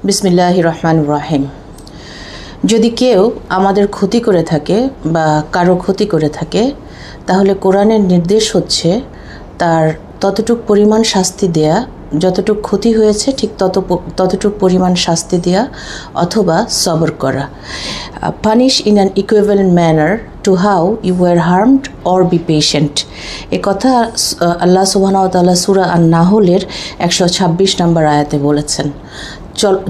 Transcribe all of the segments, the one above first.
বিসমিল্লাহির রহমানির রহিম। যদি কেউ আমাদের ক্ষতি করে থাকে বা কারো ক্ষতি করে থাকে, তাহলে কোরআনের নির্দেশ হচ্ছে তার ততটুক পরিমাণ শাস্তি দেয়া, যতটুক ক্ষতি হয়েছে ঠিক ততটুক পরিমাণ শাস্তি দেয়া অথবা সবর করা। Punish in an equivalent manner to how you were harmed or be patient. এ কথা আল্লাহ সুবহানাহু ওয়া তাআলা সূরা আন-নাহলের 126 নম্বর আয়াতে বলেছেন।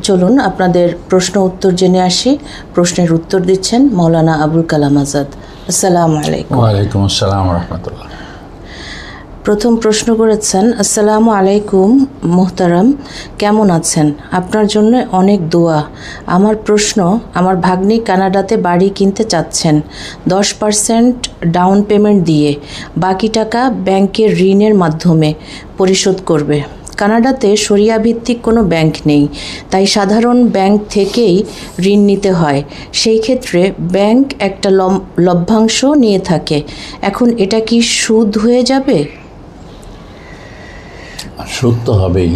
চলুন আপনাদের প্রশ্ন উত্তর জেনে আসি। প্রশ্নের উত্তর দিচ্ছেন মাওলানা আবুল কালাম আজাদ। আসসালামু আলাইকুম। ওয়ালাইকুম আসসালাম ওয়া রাহমাতুল্লাহ। প্রথম প্রশ্ন করেছেন, আসসালামু আলাইকুম মুহতারাম, কেমন আছেন? আপনার জন্য অনেক দোয়া। আমার প্রশ্ন, আমার ভাগ্নি কানাডাতে বাড়ি কিনতে চাচ্ছেন 10% ডাউন পেমেন্ট দিয়ে, বাকি টাকা ব্যাংকের ঋণের মাধ্যমে পরিশোধ করবে। কানাডাতে শরিয়া ভিত্তিক কোনো ব্যাংক নেই, তাই সাধারণ ব্যাংক থেকেই ঋণ নিতে হয়। সেই ক্ষেত্রে ব্যাংক একটা লভ্যাংশ নিয়ে থাকে। এখন এটা কি সুদ হয়ে যাবে? সুদ তো হবেই,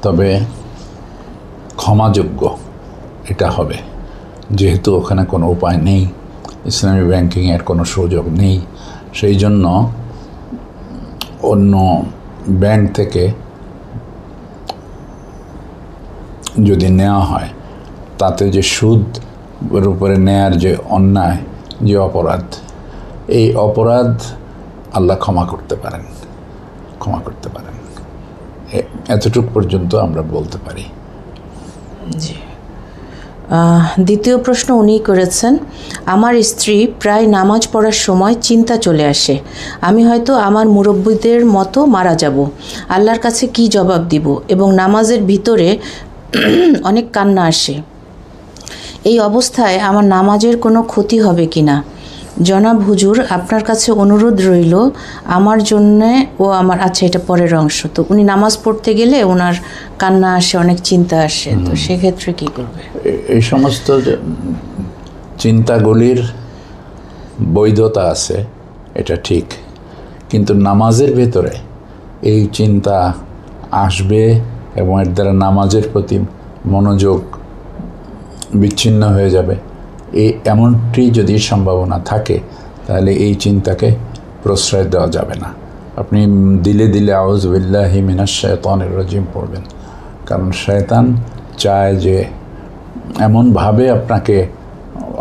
তবে ক্ষমাযোগ্য এটা হবে, যেহেতু ওখানে কোনো উপায় নেই, ইসলামী ব্যাংকিংয়ের কোনো সুযোগ নেই। সেই জন্য অন্য ব্যাংক থেকে যদি নেওয়া হয়, তাতে যে সুদের উপরে নেয়ার যে অন্যায়, যে অপরাধ, এই অপরাধ আল্লাহ ক্ষমা করতে পারেন। এতটুকু পর্যন্ত আমরা বলতে পারি। জি। দ্বিতীয় প্রশ্ন উনি করেছেন, আমার স্ত্রী প্রায় নামাজ পড়ার সময় চিন্তা চলে আসে, আমি হয়তো আমার মুরব্বিদের মতো মারা যাব। আল্লাহর কাছে কি জবাব দিব? এবং নামাজের ভিতরে অনেক কান্না আসে। এই অবস্থায় আমার নামাজের কোনো ক্ষতি হবে কি না? জনাব হুজুর, আপনার কাছে অনুরোধ রইল আমার জন্যে ও আমার, আচ্ছা এটা পরের অংশ। তো উনি নামাজ পড়তে গেলে ওনার কান্না আসে, অনেক চিন্তা আসে, তো সেক্ষেত্রে কি করবে? এই সমস্ত চিন্তাগুলির বৈধতা আছে, এটা ঠিক, কিন্তু নামাজের ভেতরে এই চিন্তা আসবে এবং এর দ্বারা নামাজের প্রতি মনোযোগ বিচ্ছিন্ন হয়ে যাবে। এমনটি যদি সম্ভাবনা থাকে, তাহলে এই চিন্তাকে প্রশ্রয় দেওয়া যাবে না। আপনি দিলে দিলে আউযু বিল্লাহি মিনাশ শাইতানির রাজিম পড়বেন, কারণ শয়তান চায় যে এমনভাবে আপনাকে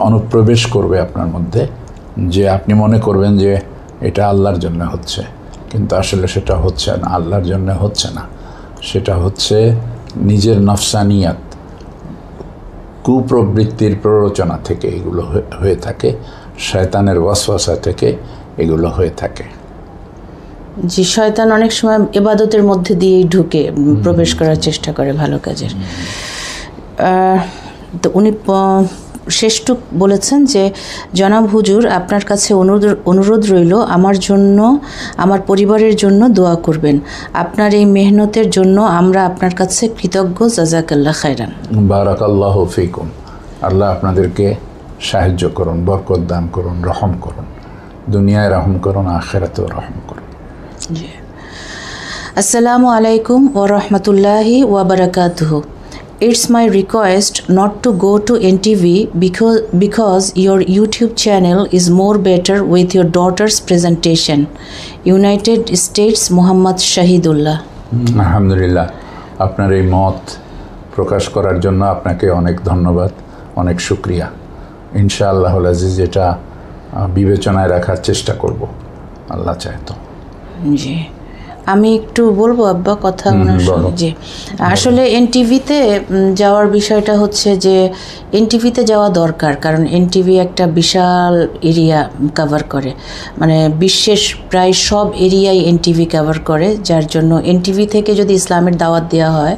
অনুপ্রবেশ করবে আপনার মধ্যে যে আপনি মনে করবেন যে এটা আল্লাহর জন্য হচ্ছে, কিন্তু আসলে সেটা হচ্ছে না, আল্লাহর জন্য হচ্ছে না, সেটা হচ্ছে নিজের নফসানিয়াত, কুপ্রবৃত্তির প্ররোচনা থেকে এগুলো হয়ে থাকে, শয়তানের ওয়াসওয়াসা থেকে এগুলো হয়ে থাকে। জি, শয়তান অনেক সময় ইবাদতের মধ্যে দিয়েই ঢুকে প্রবেশ করার চেষ্টা করে ভালো কাজের। তো উনি শেষটুক বলেছেন যে, জনাব হুজুর, আপনার কাছে অনুরোধ রইল আমার জন্য, আমার পরিবারের জন্য দোয়া করবেন। আপনার এই মেহনতের জন্য আমরা আপনার কাছে কৃতজ্ঞ। জাযাকাল্লাহ খায়রান। বারাকাল্লাহু ফিকুম। আল্লাহ আপনাদেরকে সাহায্য করুন, বরকত দান করুন, রহম করুন, দুনিয়ায় রহম করুন, আখিরাতেও রহম করুন। জি। আসসালামু আলাইকুম ওয়া রাহমাতুল্লাহি ওয়া বারাকাতুহু। It's my request not to go to NTV because your YouTube channel is more better with your daughter's presentation. United States, Muhammad Shahidullah. আলহামদুলিল্লাহ, আপনার এই মত প্রকাশ করার জন্য আপনাকে অনেক ধন্যবাদ, অনেক শুকরিয়া। ইনশাআল্লাহুল আজিজ এটা বিবেচনায় রাখার চেষ্টা করব, আল্লাহ চায় তো। জি, আমি একটু বলবো আব্বা কথা। জি, আসলে এনটিভিতে যাওয়ার বিষয়টা হচ্ছে যে এনটিভিতে যাওয়া দরকার, কারণ এনটিভি একটা বিশাল এরিয়া কভার করে, মানে বিশ্বের প্রায় সব এরিয়াই এনটিভি কভার করে, যার জন্য এনটিভি থেকে যদি ইসলামের দাওয়াত দেওয়া হয়,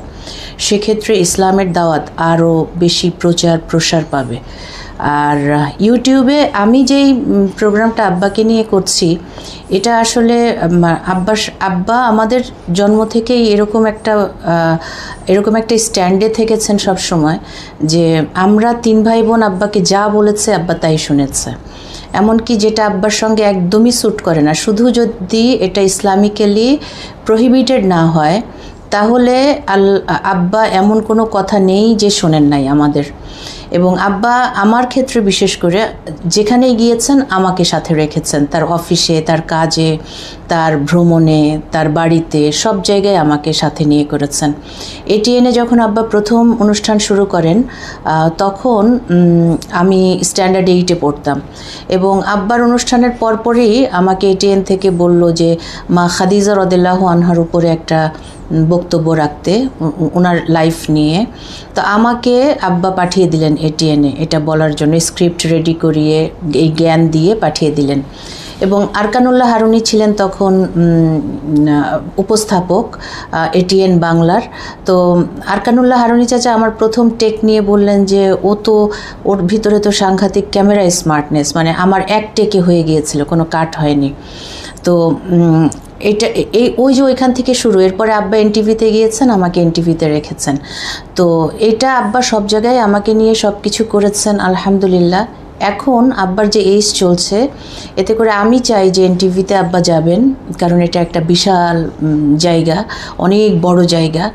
সেক্ষেত্রে ইসলামের দাওয়াত আরও বেশি প্রচার প্রসার পাবে। আর ইউটিউবে আমি যেই প্রোগ্রামটা আব্বাকে নিয়ে করছি, এটা আসলে আব্বা আমাদের জন্ম থেকেই এরকম একটা স্ট্যান্ডে থেকেছেন সব সময়, যে আমরা 3 ভাই বোন আব্বাকে যা বলেছে আব্বা তাই শুনেছে। এমনকি যেটা আব্বার সঙ্গে একদমই স্যুট করে না, শুধু যদি এটা ইসলামিক্যালি প্রহিবিটেড না হয়, তাহলে আব্বা এমন কোনো কথা নেই যে শোনেন নাই আমাদের। এবং আব্বা আমার ক্ষেত্রে বিশেষ করে যেখানেই গিয়েছেন আমাকে সাথে রেখেছেন, তার অফিসে, তার কাজে, তার ভ্রমণে, তার বাড়িতে, সব জায়গায় আমাকে সাথে নিয়ে করেছেন। এটিএনে যখন আব্বা প্রথম অনুষ্ঠান শুরু করেন তখন আমি স্ট্যান্ডার্ড 8-এ পড়তাম, এবং আব্বার অনুষ্ঠানের পরপরই আমাকে এটিএন থেকে বলল যে মা খাদিজা রাদিয়াল্লাহু আনহার উপরে একটা বক্তব্য রাখতে, ওনার লাইফ নিয়ে। তো আমাকে আব্বা পাঠিয়ে দিলেন এটিএনে এটা বলার জন্য, স্ক্রিপ্ট রেডি করিয়ে এই জ্ঞান দিয়ে পাঠিয়ে দিলেন। এবং আরকানুল্লাহ হারুনি ছিলেন তখন উপস্থাপক এটিএন বাংলার। তো আরকানুল্লাহ হারুনি চাচা আমার প্রথম টেক নিয়ে বললেন যে ওর ভিতরে তো সাংঘাতিক ক্যামেরা স্মার্টনেস, মানে আমার এক টেকে হয়ে গিয়েছিল, কোনো কাট হয়নি। তো ওই যে ওইখান থেকে শুরু। এরপরে আব্বা এনটিভিতে গিয়েছেন, আমাকে এনটিভিতে রেখেছেন। তো এটা আব্বা সব জায়গায় আমাকে নিয়ে সব কিছু করেছেন আলহামদুলিল্লাহ। এখন আব্বার যে এইজ চলছে, এতে করে আমি চাই যে এনটিভিতে আব্বা যাবেন, কারণ এটা একটা বিশাল জায়গা, অনেক বড় জায়গা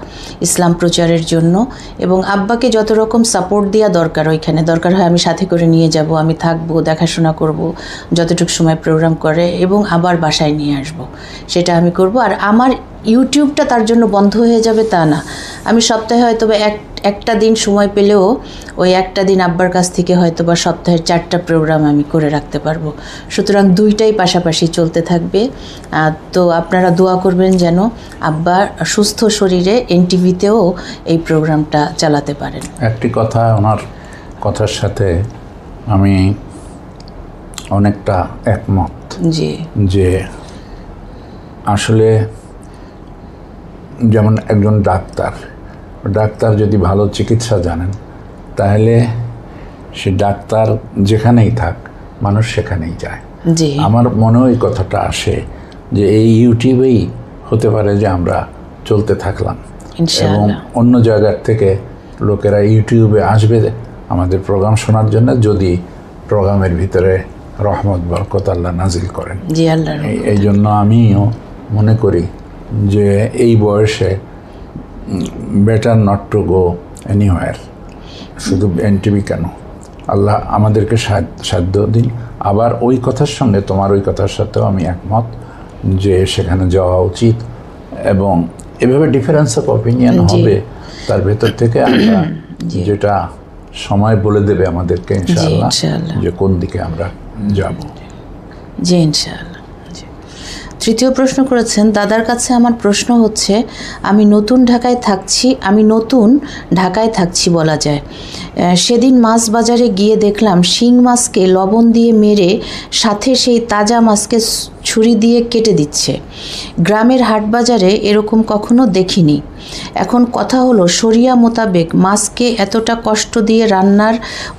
ইসলাম প্রচারের জন্য। এবং আব্বাকে যত রকম সাপোর্ট দেওয়া দরকার, ওইখানে দরকার হয় আমি সাথে করে নিয়ে যাব, আমি থাকবো, দেখাশোনা করব যতটুকু সময় প্রোগ্রাম করে, এবং আবার বাসায় নিয়ে আসব, সেটা আমি করব। আর আমার ইউটিউবটা তার জন্য বন্ধ হয়ে যাবে তা না। আমি সপ্তাহে হয়তো বা একটা দিন সময় পেলেও ওই একটা দিন আব্বার কাছ থেকে হয়তো বা সপ্তাহের 4টা প্রোগ্রাম আমি করে রাখতে পারবো। সুতরাং দুইটাই পাশাপাশি চলতে থাকবে। তো আপনারা দোয়া করবেন যেন আব্বা সুস্থ শরীরে এনটিভিতেও এই প্রোগ্রামটা চালাতে পারেন। একটি কথা, ওনার কথার সাথে আমি অনেকটা একমত। জি, যে আসলে যেমন একজন ডাক্তার যদি ভালো চিকিৎসা জানেন, তাহলে সে ডাক্তার যেখানেই থাক মানুষ সেখানেই যায়। জি, আমার মনেও এই কথাটা আসে যে এই ইউটিউবেই হতে পারে যে আমরা চলতে থাকলাম, এবং অন্য জায়গার থেকে লোকেরা ইউটিউবে আসবে আমাদের প্রোগ্রাম শোনার জন্য, যদি প্রোগ্রামের ভিতরে রহমত বরকত আল্লাহ নাজিল করেন। জি, আল্লাহ। এই জন্য আমিও মনে করি যে এই বয়সে better not to go anywhere, শুধু এনটিভি কেন, আল্লাহ আমাদেরকে সাধ্য দিন। আবার ওই কথার সঙ্গে তোমার ওই কথার সাথেও আমি একমত যে সেখানে যাওয়া উচিত, এবং এভাবে ডিফারেন্স অফ অপিনিয়ন হবে, তার ভেতর থেকে আমরা যেটা সময় বলে দেবে আমাদেরকে ইনশাআল্লাহ যে কোন দিকে আমরা যাব। জি, ইনশাআল্লাহ। তৃতীয় প্রশ্ন করেছেন, দাদার কাছে আমার প্রশ্ন হচ্ছে, আমি নতুন ঢাকায় থাকছি বলা যায়। সেদিন মাছ বাজারে গিয়ে দেখলাম শিং মাছকে লবণ দিয়ে মেরে সাথে সেই তাজা মাছকে ছুরি দিয়ে কেটে দিচ্ছে। গ্রামের হাট বাজারে এরকম কখনো দেখিনি। এখন কথা হলো, শরিয়া মোতাবেক মাছকে এতটা কষ্ট দিয়ে রান্নার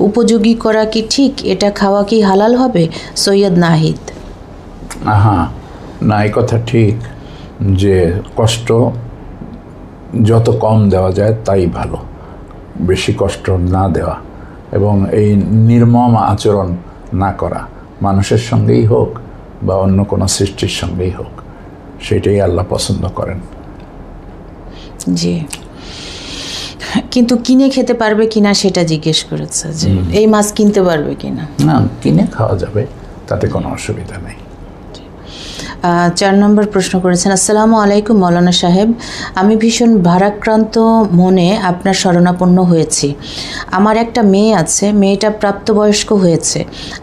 উপযোগী করা কি ঠিক? এটা খাওয়া কি হালাল হবে? সৈয়দ নাহিদ। না, এই কথা ঠিক যে কষ্ট যত কম দেওয়া যায় তাই ভালো, বেশি কষ্ট না দেওয়া, এবং এই নির্মম আচরণ না করা, মানুষের সঙ্গেই হোক বা অন্য কোনো সৃষ্টির সঙ্গেই হোক, সেটাই আল্লাহ পছন্দ করেন। জি, কিন্তু কিনে খেতে পারবে কিনা সেটা জিজ্ঞেস করেছে, যে এই মাছ কিনতে পারবে কিনা। না, কিনে খাওয়া যাবে, তাতে কোনো অসুবিধা নেই। 4 নম্বর প্রশ্ন করেছেন, আসসালামু আলাইকুম মৌলানা সাহেব, আমি ভীষণ ভারাক্রান্ত মনে আপনার শরণাপন্ন হয়েছি। আমার একটা মেয়ে আছে, মেয়েটা প্রাপ্তবয়স্ক হয়েছে।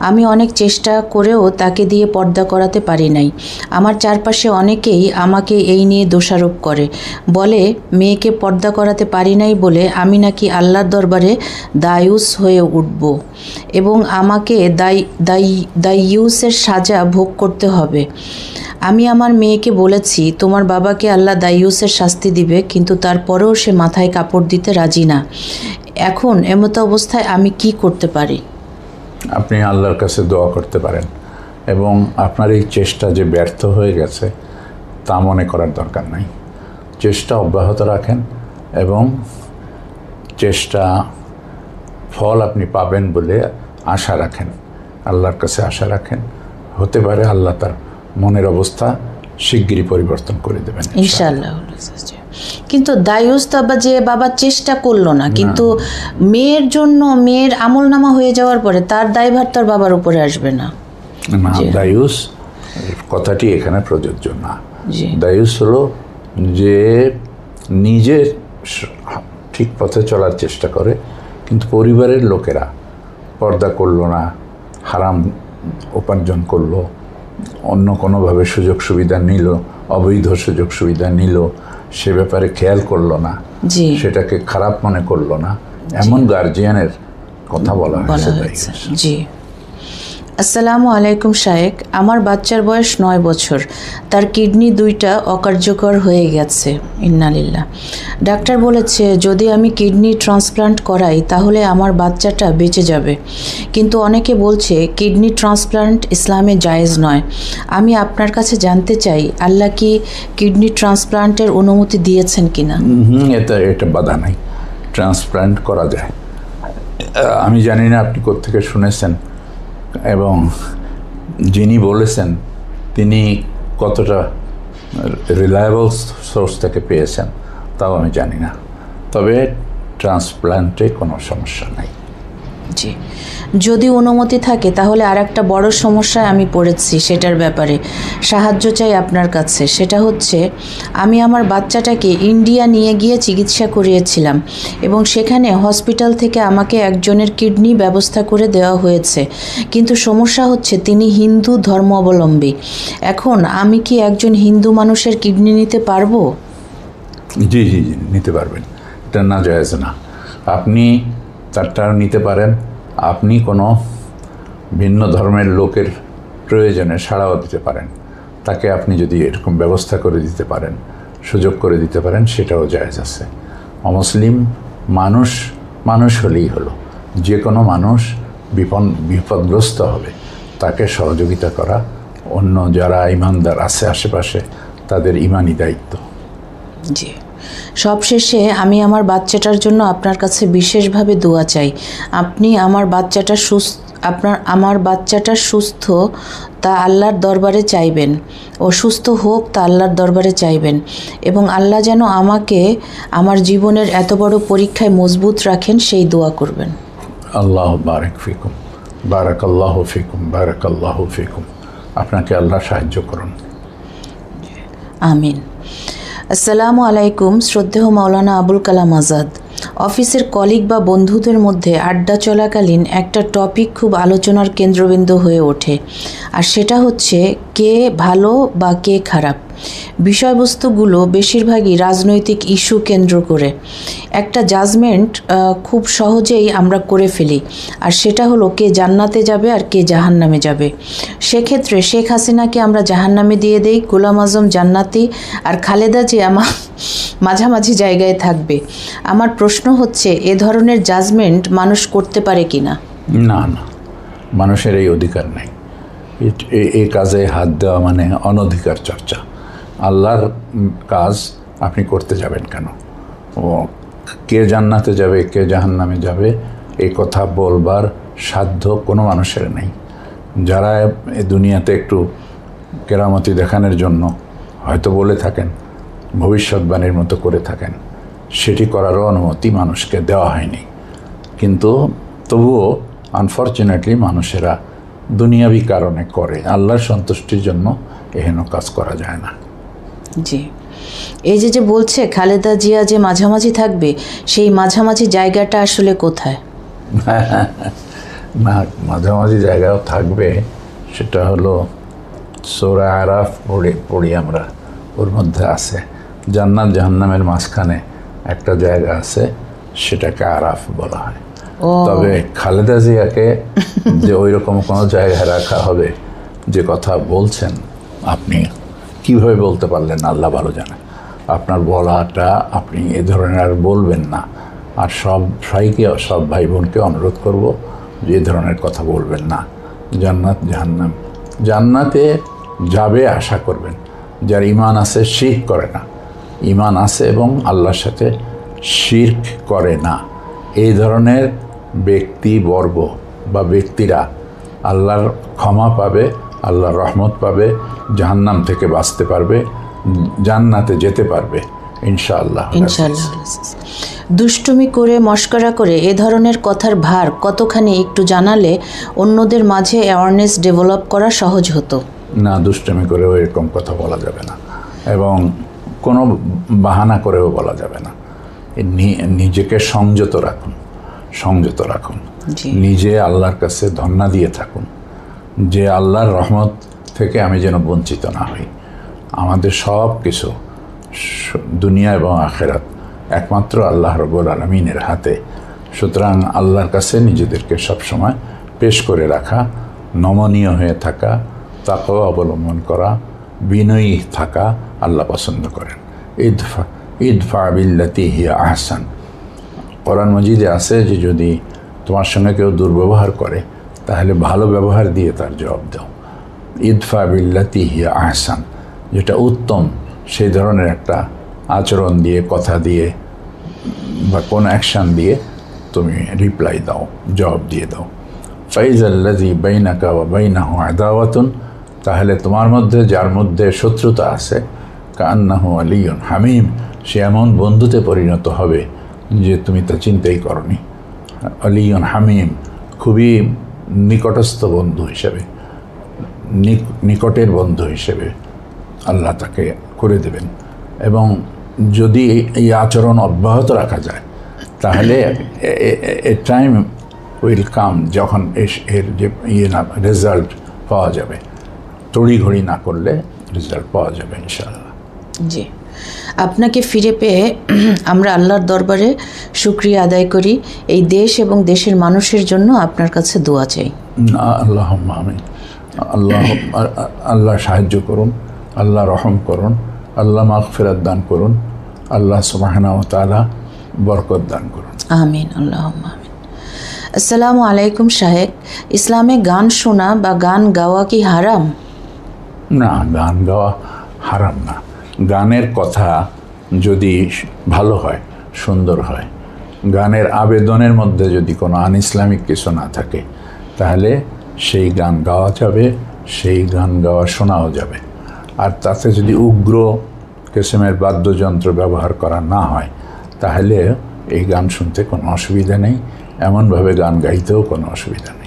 আমি অনেক চেষ্টা করেও তাকে দিয়ে পর্দা করাতে পারি নাই। আমার চারপাশে অনেকেই আমাকে এই নিয়ে দোষারোপ করে, বলে মেয়েকে পর্দা করাতে পারি নাই বলে আমি নাকি আল্লাহর দরবারে দায়ুস হয়ে উঠব এবং আমাকে দায়ুসের সাজা ভোগ করতে হবে। আমি আমার মেয়েকে বলেছি তোমার বাবাকে আল্লাহ দায়ুসের শাস্তি দিবে, কিন্তু তারপরেও সে মাথায় কাপড় দিতে রাজি না। এখন এমতো অবস্থায় আমি কি করতে পারি? আপনি আল্লাহর কাছে দোয়া করতে পারেন, এবং আপনার এই চেষ্টা যে ব্যর্থ হয়ে গেছে তা মনে করার দরকার নাই। চেষ্টা অব্যাহত রাখেন, এবং চেষ্টা ফল আপনি পাবেন বলে আশা রাখেন, আল্লাহর কাছে আশা রাখেন। হতে পারে আল্লাহ তার মনের অবস্থা শিগগিরই পরিবর্তন করে দেবেন ইনশাআল্লাহ। কিন্তু দায়ুস তো আবার যে বাবা চেষ্টা করলো না, কিন্তু মেয়ের জন্য মেয়ের আমলনামা হয়ে যাওয়ার পরে তার দায়ভার তার বাবার উপরে আসবে না। না, দায়ুস কথাটি এখানে প্রযোজ্য না। দায়ুস হলো যে নিজের ঠিক পথে চলার চেষ্টা করে, কিন্তু পরিবারের লোকেরা পর্দা করলো না, হারাম উপার্জন করলো, অন্য কোনোভাবে সুযোগ সুবিধা নিল, অবৈধ সুযোগ সুবিধা নিল, সে ব্যাপারে খেয়াল করলো না, সেটাকে খারাপ মনে করলো না, এমন গার্জিয়ানের কথা বলা হয়েছে। জি। আসসালামু আলাইকুম শায়েক, আমার বাচ্চার বয়স 9 বছর, তার কিডনি 2টা অকার্যকর হয়ে গেছে। ইন্নালিল্লাহ। ডাক্তার বলেছে যদি আমি কিডনি ট্রান্সপ্লান্ট করাই তাহলে আমার বাচ্চাটা বেঁচে যাবে, কিন্তু অনেকে বলছে কিডনি ট্রান্সপ্লান্ট ইসলামে জায়েজ নয়। আমি আপনার কাছে জানতে চাই আল্লাহ কি কিডনি ট্রান্সপ্লান্টের অনুমতি দিয়েছেন কিনা? এটা বাধা নাই, ট্রান্সপ্লান্ট করা যায়। আমি জানি না আপনি কোত্থেকে শুনেছেন এবং যিনি বলেছেন তিনি কতটা রিলায়েবল সোর্স থেকে পেয়েছেন তাও আমি জানি না, তবে ট্রান্সপ্লান্টে কোনো সমস্যা নাই। জি, যদি অনুমতি থাকে তাহলে আর একটা বড় সমস্যায় আমি পড়েছি, সেটার ব্যাপারে সাহায্য চাই আপনার কাছে। সেটা হচ্ছে আমি আমার বাচ্চাটাকে ইন্ডিয়া নিয়ে গিয়ে চিকিৎসা করিয়েছিলাম এবং সেখানে হসপিটাল থেকে আমাকে একজনের কিডনি ব্যবস্থা করে দেওয়া হয়েছে, কিন্তু সমস্যা হচ্ছে তিনি হিন্দু ধর্মাবলম্বী। এখন আমি কি একজন হিন্দু মানুষের কিডনি নিতে পারবো? জি জি জি নিতে পারবেন, এটা না জায়েজ না। আপনি তারটাও নিতে পারেন, আপনি কোনো ভিন্ন ধর্মের লোকের প্রয়োজনে সাড়াও দিতে পারেন, তাকে আপনি যদি এরকম ব্যবস্থা করে দিতে পারেন, সুযোগ করে দিতে পারেন, সেটাও জায়েজ আছে। অমুসলিম মানুষ হলেই হলো, যে কোনো মানুষ বিপদগ্রস্ত হবে তাকে সহযোগিতা করা অন্য যারা ইমানদার আছে আশেপাশে তাদের ইমানি দায়িত্ব। জি, সবশেষে আমি আমার বাচ্চাটার জন্য আপনার কাছে বিশেষভাবে দোয়া চাই। আপনি আমার বাচ্চাটা সুস্থ তা আল্লাহর দরবারে চাইবেন, ও সুস্থ হোক তা আল্লাহর দরবারে চাইবেন, এবং আল্লাহ যেন আমাকে আমার জীবনের এত বড় পরীক্ষায় মজবুত রাখেন সেই দোয়া করবেন। আল্লাহ বারাক ফিকুম, বারাকাল্লাহু ফিকুম, বারাকাল্লাহু ফিকুম। আপনাকে আল্লাহ সাহায্য করুন। আমিন। আসসালামু আলাইকুম। শ্রদ্ধেয় মাওলানা আবুল কালাম আজাদ, অফিসের কলিগ বা বন্ধুদের মধ্যে আড্ডা চলাকালীন একটা টপিক খুব আলোচনার কেন্দ্রবিন্দু হয়ে ওঠে, আর সেটা হচ্ছে কে ভালো বা কে খারাপ। বিষয়বস্তুগুলো বেশিরভাগই রাজনৈতিক ইস্যু কেন্দ্র করে। একটা জাজমেন্ট খুব সহজেই আমরা করে ফেলি, আর সেটা হলো কে জান্নাতে যাবে আর কে জাহান্নামে যাবে। সেক্ষেত্রে শেখ হাসিনাকে আমরা জাহান্নামে দিয়ে দেই, গোলাম আজম জান্নাতি, আর খালেদা জিয়া মাঝামাঝি জায়গায় থাকবে। আমার প্রশ্ন হচ্ছে এ ধরনের জাজমেন্ট মানুষ করতে পারে কি না? না না, মানুষের এই অধিকার নেই। এই কাজে হাত দেওয়া মানে অনধিকার চর্চা। আল্লাহর কাজ আপনি করতে যাবেন কেন? ও কে জান্নাতে যাবে কে জাহান্নামে যাবে এই কথা বলবার সাধ্য কোনো মানুষের নেই। যারা এই দুনিয়াতে একটু কেরামতি দেখানোর জন্য হয়তো বলে থাকেন, ভবিষ্যৎবাণীর মতো করে থাকেন, সেটি করারও অনুমতি মানুষকে দেওয়া হয়নি। কিন্তু তবুও আনফর্চুনেটলি মানুষেরা দুনিয়াবি কারণে করে, আল্লাহর সন্তুষ্টির জন্য এহেন কাজ করা যায় না। জি, এই যে বলছে খালেদা জিয়া যে মাঝামাঝি থাকবে, সেই মাঝামাঝি জায়গাটা আসলে কোথায়? না, মাঝামাঝি জায়গাও থাকবে, সেটা হলো সূরা আরাফ পড়ি আমরা, ওর মধ্যে আছে জান্নাত জাহান্নামের মাঝখানে একটা জায়গা আছে, সেটাকে আরাফ বলা হয়। তবে খালেদা জিয়াকে যে ওই রকম কোনো জায়গায় রাখা হবে যে কথা বলছেন আপনি, কিভাবে বলতে পারলেন আল্লাহ ভালো জানে। আপনার বলাটা আপনি এ ধরনের আর বলবেন না। আর সব ভাই বোনকে অনুরোধ করব যে এ ধরনের কথা বলবেন না। জান্নাত জাহান্নাম, জান্নাতে যাবে আশা করবেন যার ঈমান আছে, শিরক করে না, ঈমান আছে এবং আল্লাহর সাথে শিরক করে না, এই ধরনের ব্যক্তিবর্গ বা ব্যক্তিরা আল্লাহর ক্ষমা পাবে, আল্লাহর রহমত পাবে, জাহান্নাম থেকে বাঁচতে পারবে, জান্নাতে যেতে পারবে। ইনশাআল্লাহ। ইনশাআল্লাহ। দুষ্টুমি করে, মস্করা করে এ ধরনের কথার ভার কতখানি একটু জানালে অন্যদের মাঝে অ্যাওয়ারনেস ডেভেলপ করা সহজ হতো। না, দুষ্টুমি করেও এরকম কথা বলা যাবে না, এবং কোনো বাহানা করেও বলা যাবে না। নিজেকে সংযত রাখুন, সংযত রাখুন। নিজে আল্লাহর কাছে ধন্না দিয়ে থাকুন যে আল্লাহর রহমত থেকে আমি যেন বঞ্চিত না হই। আমাদের সব কিছু দুনিয়া এবং আখেরাত একমাত্র আল্লাহ রব্বুল আলামিনের হাতে। সুতরাং আল্লাহর কাছে নিজেদেরকে সবসময় পেশ করে রাখা, নমনীয় হয়ে থাকা, তাকওয়া অবলম্বন করা, বিনয়ী থাকা আল্লাহ পছন্দ করেন। ইদফা বিল্লাতি হিয়া আহসান। কোরআন মজিদে আছে যে যদি তোমার সঙ্গে কেউ দুর্ব্যবহার করে তাহলে ভালো ব্যবহার দিয়ে তার জবাব দাও। ইদফা বিল্লাতি হিয়া আহসান, যেটা উত্তম সেই ধরনের একটা আচরণ দিয়ে, কথা দিয়ে বা কোনো অ্যাকশান দিয়ে তুমি রিপ্লাই দাও, জবাব দিয়ে দাও। ফাইজাল্লাযী বাইনাকা ওয়া বাইনাহু আদাওয়াতুন, তাহলে তোমার মধ্যে যার মধ্যে শত্রুতা আছে, কান্নাহু আলিয়ুন হামিম, সে এমন বন্ধুতে পরিণত হবে যে তুমি তা চিন্তাই করনি। আলিয়ুন হামিম, খুবই নিকটস্থ বন্ধু হিসেবে, নিকটের বন্ধু হিসেবে আল্লাহ তাকে করে দেবেন। এবং যদি এই আচরণ অব্যাহত রাখা যায় তাহলে এ টাইম উইল কাম যখন এর যে রেজাল্ট পাওয়া যাবে। তড়িঘড়ি না করলে রেজাল্ট পাওয়া যাবে ইনশাআল্লাহ। জি, আপনাকে ফিরে পেয়ে আমরা আল্লাহর দরবারে শুকরিয়া আদায় করি। এই দেশ এবং দেশের মানুষের জন্য আপনার কাছে দোয়া চাই। আল্লাহুম্মা আমিন। আল্লাহ সাহায্য করুন, আল্লাহ রহম করুন, আল্লাহ মাগফিরাত দান করুন, আল্লাহ সুবহানাহু ওয়া তাআলা বরকত দান করুন। আমিন, আল্লাহুম্মা আমিন। আসসালামু আলাইকুম সাহেব, ইসলামে গান শোনা বা গান গাওয়া কি হারাম? না, গান গাওয়া হারাম না। গানের কথা যদি ভালো হয়, সুন্দর হয়, গানের আবেদনের মধ্যে যদি কোনো আনইসলামিক কিছু না থাকে তাহলে সেই গান গাওয়া যাবে, সেই গান গাওয়া শোনাও যাবে। আর তাতে যদি উগ্র কিসমের বাদ্যযন্ত্র ব্যবহার করা না হয় তাহলে এই গান শুনতে কোনো অসুবিধা নেই, এমনভাবে গান গাইতেও কোনো অসুবিধা নেই।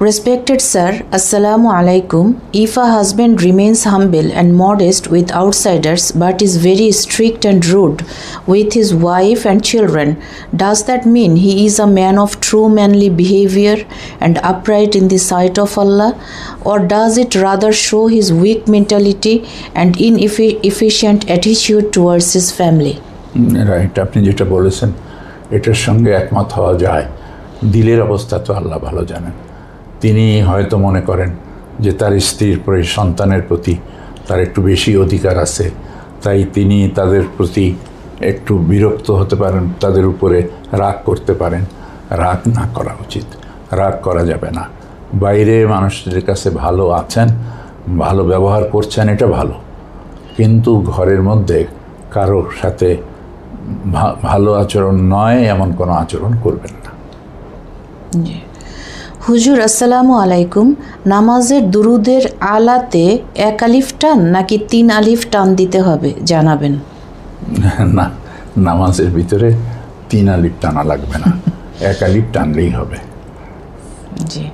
Respected sir, Assalamu alaikum. If a husband remains humble and modest with outsiders but is very strict and rude with his wife and children, does that mean he is a man of true manly behavior and upright in the sight of Allah? Or does it rather show his weak mentality and inefficient attitude towards his family? Right, আপনি যেটা বলেছেন এটার সঙ্গে একমত হওয়া যায়। দিলের অবস্থা তো আল্লাহ ভালো জানেন। তিনি হয়তো মনে করেন যে তার স্ত্রীর প্রতি, সন্তানের প্রতি তার একটু বেশি অধিকার আছে, তাই তিনি তাদের প্রতি একটু বিরক্ত হতে পারেন, তাদের উপরে রাগ করতে পারেন। রাগ না করা উচিত, রাগ করা যাবে না। বাইরে মানুষদের কাছে ভালো আছেন, ভালো ব্যবহার করছেন, এটা ভালো, কিন্তু ঘরের মধ্যে কারোর সাথে ভালো আচরণ নয় এমন কোনো আচরণ করবেন না। হুজুর, আসসালামু আলাইকুম। নামাজের দুরুদের আলাতে 1 আলিফ টান নাকি 3 আলিফ টান দিতে হবে জানাবেন। না, নামাজের ভিতরে 3 আলিফ টানা লাগবে না, 1 আলিফ টানলেই হবে। জি।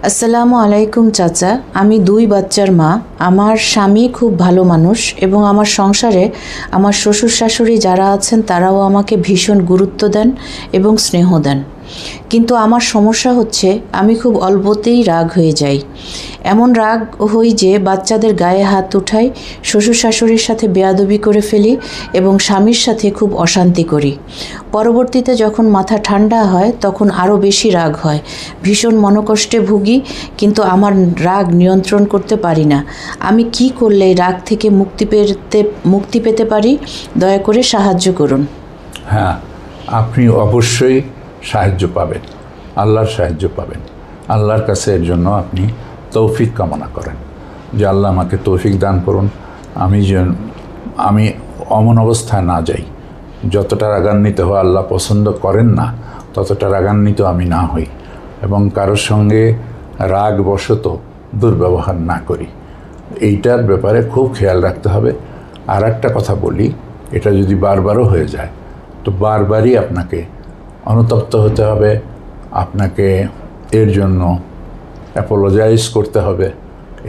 আসসালামু আলাইকুম চাচা, আমি 2 বাচ্চার মা। আমার স্বামী খুব ভালো মানুষ এবং আমার সংসারে আমার শ্বশুর শাশুড়ি যারা আছেন তারাও আমাকে ভীষণ গুরুত্ব দেন এবং স্নেহ দেন। কিন্তু আমার সমস্যা হচ্ছে আমি খুব অল্পতেই রাগ হয়ে যাই। এমন রাগ হই যে বাচ্চাদের গায়ে হাত উঠাই, শ্বশুর শাশুড়ির সাথে বেয়াদবি করে ফেলি এবং স্বামীর সাথে খুব অশান্তি করি। পরবর্তীতে যখন মাথা ঠান্ডা হয় তখন আরও বেশি রাগ হয়, ভীষণ মনোকষ্টে ভুগি, কিন্তু আমার রাগ নিয়ন্ত্রণ করতে পারি না। আমি কি করলে এই রাগ থেকে মুক্তি পেতে পারি? দয়া করে সাহায্য করুন। হ্যাঁ, আপনি অবশ্যই সাহায্য পাবেন, আল্লাহর সাহায্য পাবেন। আল্লাহর কাছে এর জন্য আপনি তৌফিক কামনা করেন যে আল্লাহ আমাকে তৌফিক দান করুন, আমি অমন অবস্থায় না যাই। যতটা রাগান্বিত হওয়া আল্লাহ পছন্দ করেন না ততটা রাগান্বিত আমি না হই, এবং কারোর সঙ্গে রাগবশত দুর্ব্যবহার না করি। এইটার ব্যাপারে খুব খেয়াল রাখতে হবে। আর একটা কথা বলি, এটা যদি বারবারও হয়ে যায় তো বারবারই আপনাকে অনুতপ্ত হতে হবে, আপনাকে এর জন্য অ্যাপোলোজাইজ করতে হবে।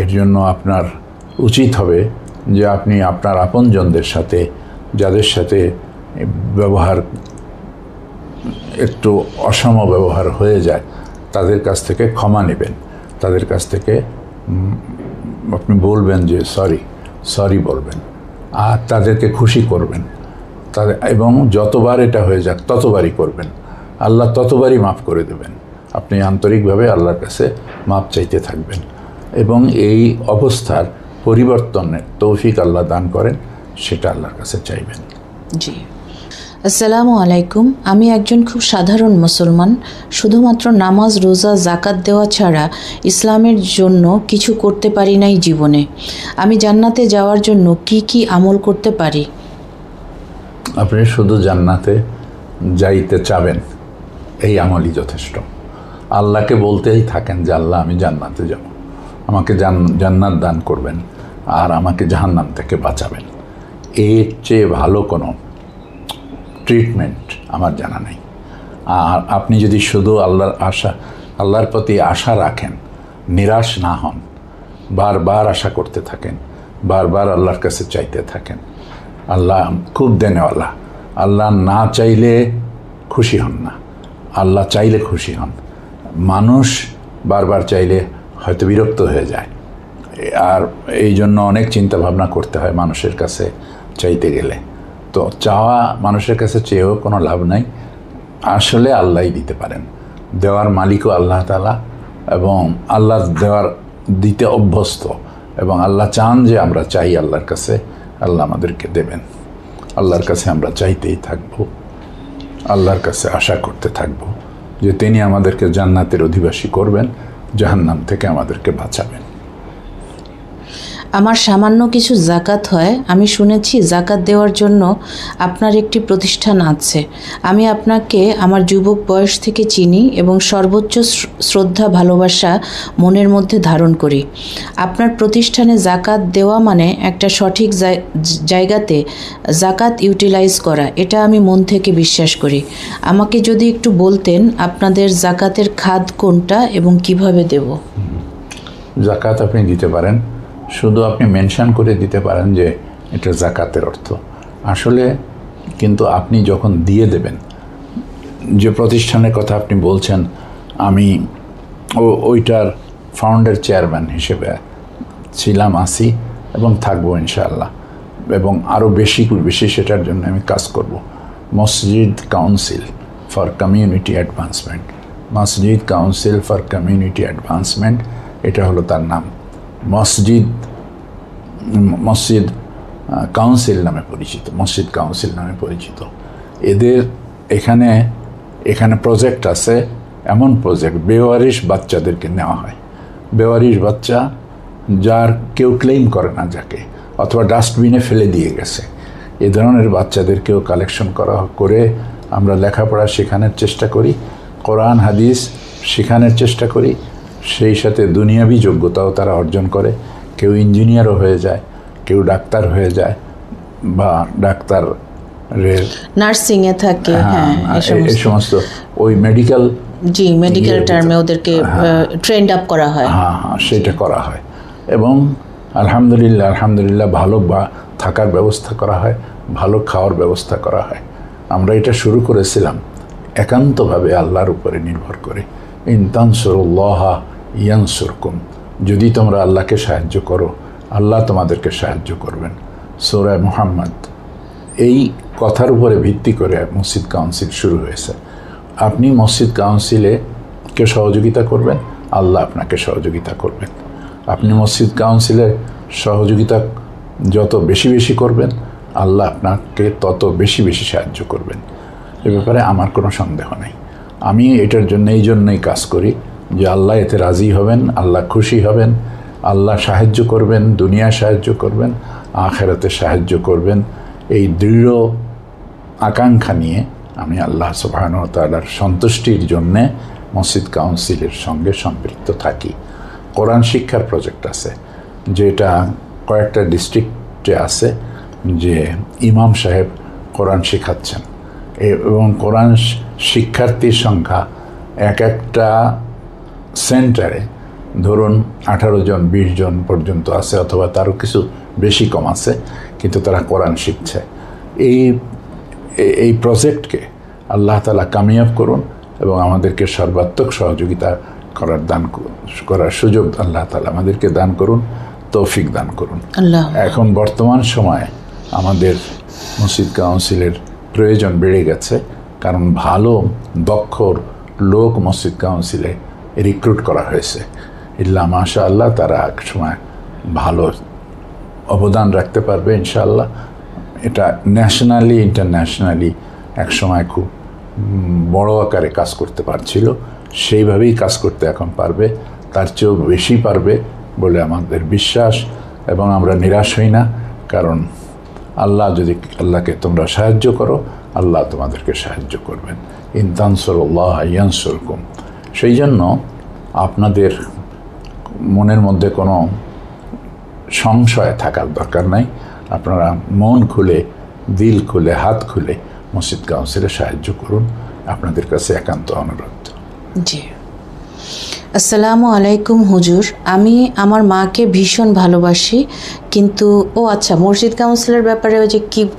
এর জন্য আপনার উচিত হবে যে আপনি আপনার আপনজনদের সাথে, যাদের সাথে ব্যবহার একটু অসম ব্যবহার হয়ে যায়, তাদের কাছ থেকে ক্ষমা নেবেন, তাদের কাছ থেকে আপনি বলবেন যে সরি বলবেন, আর তাদেরকে খুশি করবেন তাদের, এবং যতবার এটা হয়ে যাক ততবারই করবেন। আল্লাহ ততবারই মাফ করে দেবেন। আপনি আন্তরিকভাবে আল্লাহর কাছে মাপ চাইতে থাকবেন এবং এই অবস্থার পরিবর্তনের তৌফিক আল্লাহ দান করেন, সেটা আল্লাহর কাছে চাইবেন। জি, আসসালামু আলাইকুম। আমি একজন খুব সাধারণ মুসলমান, শুধুমাত্র নামাজ, রোজা, জাকাত দেওয়া ছাড়া ইসলামের জন্য কিছু করতে পারি নাই জীবনে। আমি জান্নাতে যাওয়ার জন্য কি কি আমল করতে পারি? আপনি শুধু জান্নাতে যাইতে চাবেন, এই আমলই যথেষ্ট। আল্লাহকে বলতেই থাকেন যে আল্লাহ আমি জান্নাতে যাব, আমাকে জান্নাত দান করবেন আর আমাকে জাহান্নাম থেকে বাঁচাবেন। এর চেয়ে ভালো কোনো ট্রিটমেন্ট আমার জানা নেই। আর আপনি যদি শুধু আল্লাহর প্রতি আশা রাখেন, নিরাশ না হন, বারবার আশা করতে থাকেন, বারবার আল্লাহর কাছে চাইতে থাকেন। আল্লাহ খুব দেনেওয়ালা। আল্লাহ না চাইলে খুশি হন না, আল্লাহ চাইলে খুশি হন। মানুষ বারবার চাইলে হয়তো বিরক্ত হয়ে যায়, আর এই জন্য অনেক চিন্তা ভাবনা করতে হয় মানুষের কাছে চাইতে গেলে। তো চাওয়া, মানুষের কাছে চেয়েও কোনো লাভ নাই। আসলে আল্লাহই দিতে পারেন, দেওয়ার মালিকও আল্লাহ তাআলা, এবং আল্লাহ দিতে অভ্যস্ত, এবং আল্লাহ চান যে আমরা চাই আল্লাহর কাছে, আল্লাহ আমাদেরকে দেবেন। আল্লাহর কাছে আমরা চাইতেই থাকব, আল্লাহর কাছে আশা করতে থাকব যে তিনি আমাদেরকে জান্নাতের অধিবাসী করবেন, জাহান্নাম থেকে আমাদেরকে বাঁচাবেন। আমার সামান্য কিছু জাকাত হয়। আমি শুনেছি জাকাত দেওয়ার জন্য আপনার একটি প্রতিষ্ঠান আছে। আমি আপনাকে আমার যুবক বয়স থেকে চিনি এবং সর্বোচ্চ শ্রদ্ধা, ভালোবাসা মনের মধ্যে ধারণ করি। আপনার প্রতিষ্ঠানে জাকাত দেওয়া মানে একটা সঠিক জায়গাতে জাকাত ইউটিলাইজ করা, এটা আমি মন থেকে বিশ্বাস করি। আমাকে যদি একটু বলতেন আপনাদের জাকাতের খাত কোনটা এবং কিভাবে দেব? জাকাত আপনি দিতে পারেন, শুধু আপনি মেনশন করে দিতে পারেন যে এটা জাকাতের অর্থ। আসলে কিন্তু আপনি যখন দিয়ে দেবেন, যে প্রতিষ্ঠানের কথা আপনি বলছেন, আমি ওইটার ফাউন্ডার চেয়ারম্যান হিসেবে ছিলাম, আছি এবং থাকবো ইনশাআল্লাহ, এবং আরও বেশি সেটার জন্য আমি কাজ করব। মসজিদ কাউন্সিল ফর কমিউনিটি অ্যাডভান্সমেন্ট, মসজিদ কাউন্সিল ফর কমিউনিটি অ্যাডভান্সমেন্ট, এটা হলো তার নাম। মসজিদ কাউন্সিল নামে পরিচিত, মসজিদ কাউন্সিল নামে পরিচিত। এদের এখানে প্রজেক্ট আছে, এমন প্রজেক্ট, বেওয়ারিশ বাচ্চাদেরকে নেওয়া হয়। বেওয়ারিশ বাচ্চা, যার কেউ ক্লেম করে না, যাকে অথবা ডাস্টবিনে ফেলে দিয়ে গেছে, এ ধরনের বাচ্চাদেরকেও কালেকশন করে আমরা লেখাপড়া শেখানোর চেষ্টা করি, কোরআন হাদিস শেখানোর চেষ্টা করি, সেই সাথে দুনিয়াবি যোগ্যতাও তারা অর্জন করে। কেউ ইঞ্জিনিয়ারও হয়ে যায়, কেউ ডাক্তার হয়ে যায়, বা ডাক্তারের নার্সিংয়ে থাকে, হ্যাঁ এই সমস্ত ওই মেডিকেল টার্মে ওদেরকে ট্রেন্ড আপ করা হয়। হ্যাঁ, সেটা করা হয়। এবং আলহামদুলিল্লাহ ভালো থাকার ব্যবস্থা করা হয়, ভালো খাওয়ার ব্যবস্থা করা হয়। আমরা এটা শুরু করেছিলাম একান্তভাবে আল্লাহর উপরে নির্ভর করে। ইন তানসুরুল্লাহা ইয়ানসুরকুম, যদি তোমরা আল্লাহকে সাহায্য করো, আল্লাহ তোমাদেরকে সাহায্য করবেন। সূরা মুহাম্মদ, এই কথার উপরে ভিত্তি করে মসজিদ কাউন্সিল শুরু হয়েছে। আপনি মসজিদ কাউন্সিলে কে সহযোগিতা করবেন, আল্লাহ আপনাকে সহযোগিতা করবেন। আপনি মসজিদ কাউন্সিলে সহযোগিতা যত বেশি করবেন, আল্লাহ আপনাকে তত বেশি সাহায্য করবেন। এ ব্যাপারে আমার কোনো সন্দেহ নেই। আমি এটার জন্য এই জন্যই কাজ করি যে আল্লাহ এতে রাজি হবেন, আল্লাহ খুশি হবেন, আল্লাহ সাহায্য করবেন, দুনিয়ায় সাহায্য করবেন, আখিরাতে সাহায্য করবেন। এই দৃঢ় আকাঙ্ক্ষা নিয়ে আমি আল্লাহ সুবহানাহু ওয়া তাআলার সন্তুষ্টির জন্যে মসজিদ কাউন্সিলের সঙ্গে সম্পৃক্ত থাকি। কোরআন শিক্ষার প্রজেক্ট আছে, যেটা কয়েকটা ডিস্ট্রিক্টে আছে, যে ইমাম সাহেব কোরআন শেখাচ্ছেন এবং কোরআন শিক্ষার্থীর সংখ্যা এক একটা সেন্টারে ধরুন 18 জন 20 জন পর্যন্ত আছে, অথবা তারও কিছু বেশি কম আছে, কিন্তু তারা কোরআন শিখছে। এই প্রজেক্টকে আল্লাহ তাআলা কামিয়াব করুন এবং আমাদেরকে সর্বাত্মক সহযোগিতা করার সুযোগ আল্লাহ তাআলা আমাদেরকে দান করুন, তৌফিক দান করুন। এখন বর্তমান সময়ে আমাদের মসজিদ কাউন্সিলের প্রয়োজন বেড়ে গেছে, কারণ ভালো দক্ষ লোক মসজিদ কাউন্সিলে রিক্রুট করা হয়েছে। ইল্লা মাশাআল্লাহ, তারা এক সময় ভালো অবদান রাখতে পারবে ইনশাআল্লাহ। এটা ন্যাশনালি ইন্টারন্যাশনালি এক সময় খুব বড় আকারে কাজ করতে পারছিল, সেইভাবেই কাজ করতে এখন পারবে, তার চেয়েও বেশি পারবে বলে আমাদের বিশ্বাস। এবং আমরা নিরাশ হই না, কারণ আল্লাহকে তোমরা সাহায্য করো, আল্লাহ তোমাদেরকে সাহায্য করবেন। ইন তানসুরুল্লাহ ইয়ানসুরকুম। সেই জন্য আপনাদের মনের মধ্যে কোনো সংশয় থাকার দরকার নাই। আপনারা মন খুলে, দিল খুলে, হাত খুলে মসজিদ কাউন্সিলে সাহায্য করুন, আপনাদের কাছে একান্ত অনুরোধ। জি, আসসালামু আলাইকুম হুজুর। আমি আমার মাকে ভীষণ ভালোবাসি, কিন্তু আচ্ছা, মসজিদ কাউন্সিলের ব্যাপারে ওই যে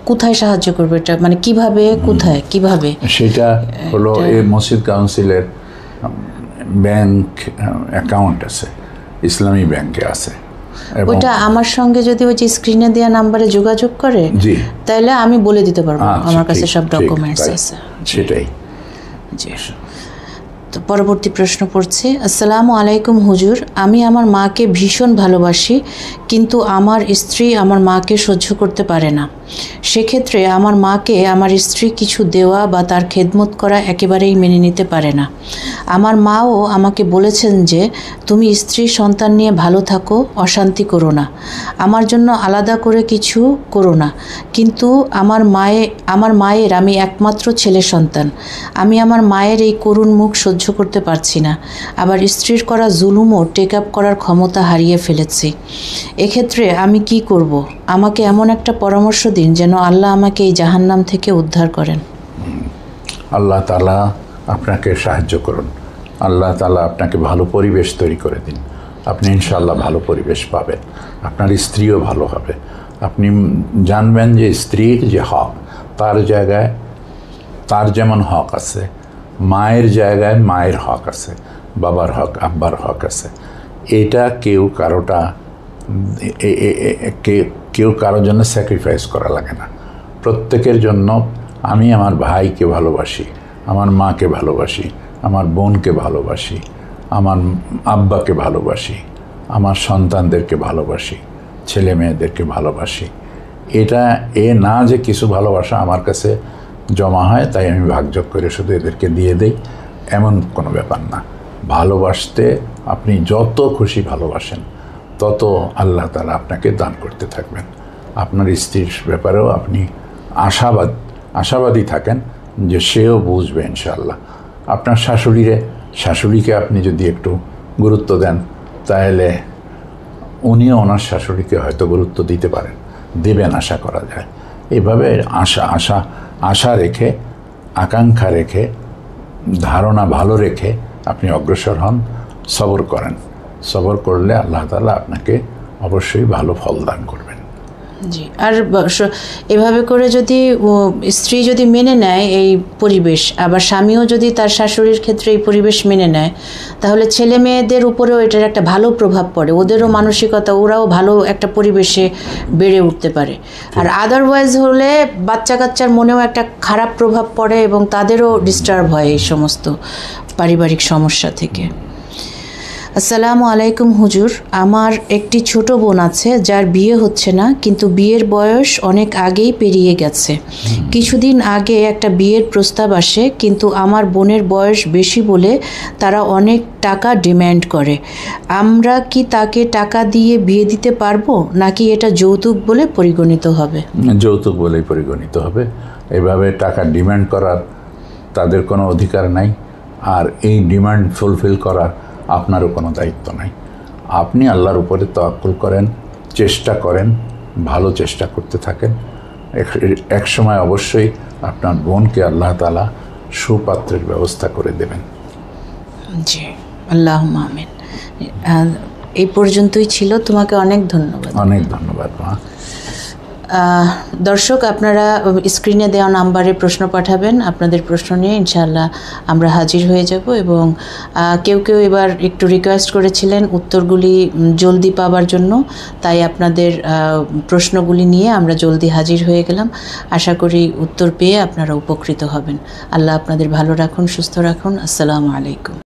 কোথায় সাহায্য করবে, এটা মানে কিভাবে, কোথায়, কিভাবে, সেটা হলো এই মসজিদ কাউন্সিলের ব্যাংক অ্যাকাউন্ট আছে, ইসলামী ব্যাংকে আছে। ওইটা আমার সঙ্গে যদি ওই যে স্ক্রিনে দেওয়া নাম্বারে যোগাযোগ করে, জি, তাহলে আমি বলে দিতে পারবো, আমার কাছে সব ডকুমেন্টস আছে। সেটাই। জি, তো পরবর্তী প্রশ্ন পড়ছে। আসসালামু আলাইকুম হুজুর, আমি আমার মাকে ভীষণ ভালোবাসি, কিন্তু আমার স্ত্রী আমার মাকে সহ্য করতে পারে না। সেক্ষেত্রে আমার মাকে আমার স্ত্রী কিছু দেওয়া বা তার খেদমত করা একেবারেই মেনে নিতে পারে না। আমার মাও আমাকে বলেছেন যে তুমি স্ত্রী সন্তান নিয়ে ভালো থাকো, অশান্তি করো না, আমার জন্য আলাদা করে কিছু করো না। কিন্তু আমার মায়ের আমি একমাত্র ছেলে সন্তান। আমি আমার মায়ের এই করুণ মুখ সহ্য করতে পারছি না। আবার স্ত্রীর করা জুলুমও টেক আপ করার ক্ষমতা হারিয়ে ফেলেছি। এক্ষেত্রে আমি কি করব? আমাকে এমন একটা পরামর্শ দিন যেন আল্লাহ আমাকে এই জাহান্নাম থেকে উদ্ধার করেন। আল্লাহ তাআলা আপনাকে সাহায্য করুন, আল্লাহ তাআলা আপনাকে ভালো পরিবেশ তৈরি করে দিন। আপনি ইনশাআল্লাহ ভালো পরিবেশ পাবেন, আপনার স্ত্রীও ভালো হবে। আপনি জানবেন যে স্ত্রীর যে হক, তার জায়গায় তার যেমন হক আছে, মায়ের জায়গায় মায়ের হক আছে, বাবার হক, আব্বার হক আছে। এটা কেউ কারোর জন্য স্যাক্রিফাইস করা লাগে না। প্রত্যেকের জন্য আমি আমার ভাইকে ভালোবাসি, আমার মাকে ভালোবাসি, আমার বোনকে ভালোবাসি, আমার আব্বাকে ভালোবাসি, আমার সন্তানদেরকে ভালোবাসি, ছেলে মেয়েদেরকে ভালোবাসি। এটা না যে কিছু ভালোবাসা আমার কাছে জমা হয় তাই আমি ভাগযোগ করে শুধু এদেরকে দিয়ে দেই, এমন কোনো ব্যাপার না। ভালোবাসতে আপনি যত খুশি ভালোবাসেন, তত আল্লাহ তাআলা আপনাকে দান করতে থাকবেন। আপনার স্ত্রীর ব্যাপারেও আপনি আশাবাদী থাকেন যে সেও বুঝবে ইনশাআল্লাহ। আপনার শাশুড়িকে আপনি যদি একটু গুরুত্ব দেন, তাহলে উনিও ওনার শাশুড়িকে হয়তো গুরুত্ব দিতে পারেন, দেবেন আশা করা যায়। এইভাবে আশা রেখে, আকাঙ্ক্ষা রেখে, ধারণা ভালো রেখে আপনি অগ্রসর হন, সবর করেন। সবর করলে আল্লাহ তাআলা আপনাকে অবশ্যই ভালো ফল দান করবেন। জি, আর এভাবে করে যদি স্ত্রী যদি মেনে নেয় এই পরিবেশ, আবার স্বামীও যদি তার শাশুড়ির ক্ষেত্রে এই পরিবেশ মেনে নেয়, তাহলে ছেলে মেয়েদের উপরেও এটার একটা ভালো প্রভাব পড়ে, ওদেরও মানসিকতা, ওরাও ভালো একটা পরিবেশে বেড়ে উঠতে পারে। আর আদারওয়াইজ হলে বাচ্চা কাচ্চার মনেও একটা খারাপ প্রভাব পড়ে এবং তাদেরও ডিস্টার্ব হয় এই সমস্ত পারিবারিক সমস্যা থেকে। আসসালামু আলাইকুম হুজুর, আমার একটি ছোট বোন আছে যার বিয়ে হচ্ছে না, কিন্তু বিয়ের বয়স অনেক আগেই পেরিয়ে গেছে। কিছুদিন আগে একটা বিয়ের প্রস্তাব আসে, কিন্তু আমার বোনের বয়স বেশি বলে তারা অনেক টাকা ডিমান্ড করে। আমরা কি তাকে টাকা দিয়ে বিয়ে দিতে পারবো, নাকি এটা যৌতুক বলে পরিগণিত হবে? যৌতুক বলেই পরিগণিত হবে। এভাবে টাকা ডিমান্ড করার তাদের কোনো অধিকার নাই, আর এই ডিমান্ড ফুলফিল করা আপনারও কোনো দায়িত্ব নাই। আপনি আল্লাহর উপরে তাওয়াক্কুল করেন, চেষ্টা করেন, ভালো চেষ্টা করতে থাকেন। এক সময় অবশ্যই আপনার বোনকে আল্লাহ তাআলা সুপাত্রের ব্যবস্থা করে দেবেন। জি, আল্লাহুম্মা আমিন। এই পর্যন্তই ছিল। তোমাকে অনেক ধন্যবাদ। অনেক ধন্যবাদ মা। দর্শক, আপনারা স্ক্রিনে দেওয়া নাম্বারে প্রশ্ন পাঠাবেন। আপনাদের প্রশ্ন নিয়ে ইনশাআল্লাহ আমরা হাজির হয়ে যাব। এবং কেউ কেউ এবার একটু রিকোয়েস্ট করেছিলেন উত্তরগুলি জলদি পাওয়ার জন্য, তাই আপনাদের প্রশ্নগুলি নিয়ে আমরা জলদি হাজির হয়ে গেলাম। আশা করি উত্তর পেয়ে আপনারা উপকৃত হবেন। আল্লাহ আপনাদের ভালো রাখুন, সুস্থ রাখুন। আসসালামু আলাইকুম।